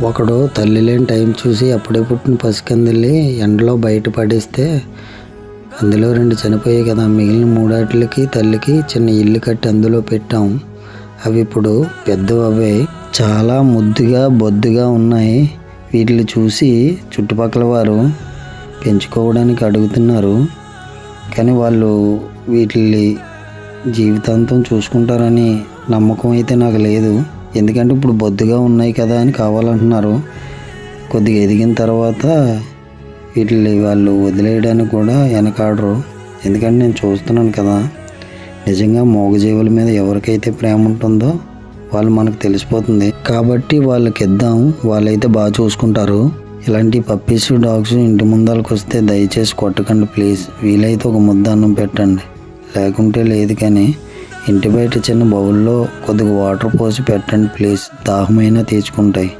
ఒకడు తల్లి లేని టైం చూసి అప్పుడే పుట్టిన పసికందుల్ని ఎండలో బయట పడేస్తే అందులో 2 చనిపోయాయి కదా. మిగిలిన 3 తల్లికి చిన్న ఇల్లు కట్టి అందులో పెట్టాం. అవి ఇప్పుడు పెద్దవే, చాలా ముద్దుగా బొద్దుగా ఉన్నాయి. వీటిని చూసి చుట్టుపక్కల వారు పెంచుకోవడానికి అడుగుతున్నారు. కానీ వాళ్ళు వీటిని జీవితాంతం చూసుకుంటారని నమ్మకం అయితే నాకు లేదు. ఎందుకంటే ఇప్పుడు బొద్దుగా ఉన్నాయి కదా అని కావాలంటున్నారు. కొద్దిగా ఎదిగిన తర్వాత వీటిని వాళ్ళు వదిలేయడానికి కూడా వెనకాడరు. ఎందుకంటే నేను చూస్తున్నాను కదా, నిజంగా మూగజీవుల మీద ఎవరికైతే ప్రేమ ఉంటుందో వాళ్ళు మనకు తెలిసిపోతుంది. కాబట్టి వాళ్ళకి ఇద్దాం, వాళ్ళైతే బాగా చూసుకుంటారు. ఇలాంటి పప్పీస్ డాగ్స్ ఇంటి ముందరకు వస్తే దయచేసి కొట్టకండి ప్లీజ్. వీలైతే ఒక ముద్ద అన్నం పెట్టండి, లేకుంటే లేదు. కానీ ఇంటి బయట చిన్న బౌల్లో కొద్దిగా వాటర్ పోసి పెట్టండి ప్లీజ్. దాహమైనా తీర్చుకుంటాయి.